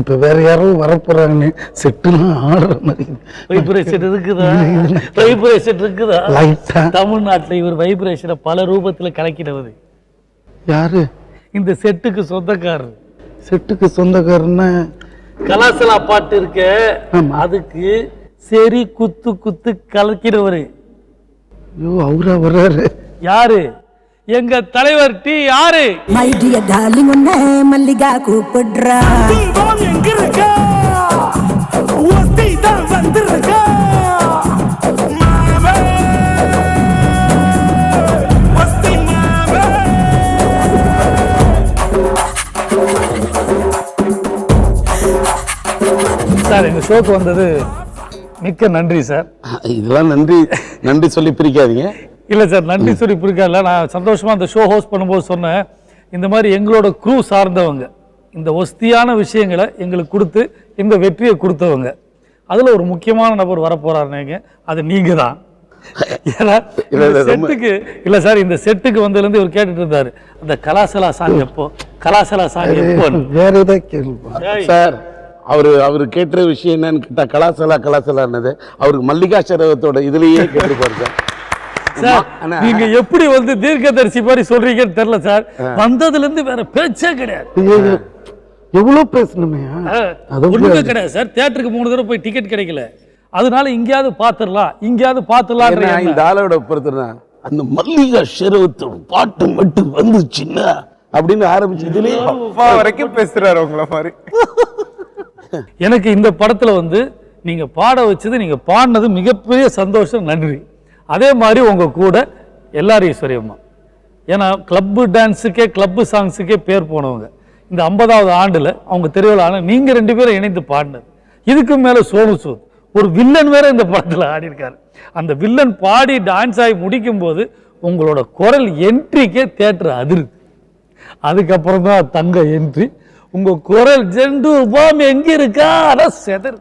இப்போ வேற யாரும் வரப்போறாங்கன்னு செட்டுலாம் ஆடுற மாதிரி வைப்ரேஷன் இருக்குதா? வைப்ரேஷன் இருக்குதா? லைட்டா. தமிழ்நாட்டில் இவர் வைப்ரேஷனை பல ரூபத்தில் கலக்கினவர் யாரு? இந்த செட்டுக்கு சொந்தக்காரர். செட்டுக்கு சொந்தக்காரன்னா கலாசலா பாட்டு இருக்க, அதுக்கு சரி குத்து குத்து கலக்கிறவர். ஐயோ, அவரா வர்றாரு? யாரு? எங்க தலைவர் டி யாரு? மை டியர் டார்லிங் உன்னை மல்லிகா கூப்பிடுறா. எங்க இருக்க ஒத்தி தான் வந்திருக்க. சார், எங்க ஷோக்கு வந்தது மிக்க நன்றி சார். இதெல்லாம் நன்றி சொல்லி பிரிக்காதீங்க. இல்லை சார், நன்றி சொல்லி பிடிக்கல. நான் சந்தோஷமாக அந்த ஷோ ஹோஸ்ட் பண்ணும்போது சொன்னேன், இந்த மாதிரி எங்களோட க்ரூ சார்ந்தவங்க இந்த ஒஸ்தியான விஷயங்களை எங்களுக்கு கொடுத்து இந்த வெற்றியை கொடுத்தவங்க, அதில் ஒரு முக்கியமான நபர் வரப்போறாருங்க. அது நீங்கள் தான். ஏன்னா செட்டுக்கு இல்லை சார், இந்த செட்டுக்கு வந்ததுலேருந்து இவர் கேட்டுட்டு இருந்தார், அந்த கலாசலா சாங் எப்போ, கலாசலா சாங் எப்போ. வேற ஏதாவது கேள்வி சார்? அவரு கேட்ட விஷயம் என்னன்னு கேட்டா கலாசலான்னது அவருக்கு மல்லிகா சரவத்தோட இதுலயே கேட்டுருப்பாரு சார். சார், நீங்க எப்படி வந்து தீர்க்கதரிசி மாதிரி சொல்றீங்கன்னு தெரியல சார். வந்ததுல இருந்து வேற பேச்சே கிடையாது. எவ்வளவு பேசணுமே. ஒண்ணுமே கிடையாது சார். தியேட்டருக்கு 3 தடவை போய் டிக்கெட் கிடைக்கல, அதனால இங்கேயாவது பாத்துடலாம். இந்த ஆளோட பொறுத்துனா அந்த மல்லிகா சரவத்தோட பாட்டு மட்டும் வந்துச்சுன்னா அப்படின்னு ஆரம்பிச்சு இதுலயே வரைக்கும் பேசுறாரு உங்களை மாதிரி. எனக்கு இந்த படத்துல வந்து நீங்க பாட வச்சது, நீங்க பாடினது மிகப்பெரிய சந்தோஷம், நன்றி. அதே மாதிரி உங்க கூட எல்லாரும் ஈஸ்வரியம்மா, ஏன்னா கிளப்பு டான்ஸுக்கே கிளப்பு சாங்ஸுக்கே பேர் போனவங்க. இந்த 50வது ஆண்டுல அவங்க தெருவில் நீங்க 2 பேரும் இணைந்து பாடினது. இதுக்கு மேல சோனு சூத் ஒரு வில்லன் வேற இந்த படத்துல ஆடி இருக்காரு. அந்த வில்லன் பாடி டான்ஸ் ஆகி முடிக்கும் போது உங்களோட குரல் என்ட்ரிக்கே தியேட்டர் அதிருது. அதுக்கப்புறம் தான் தங்க என்ட்ரி. உங்க குரல் ஜெண்டு பாம் எங்க இருக்கா அதான் செதறு.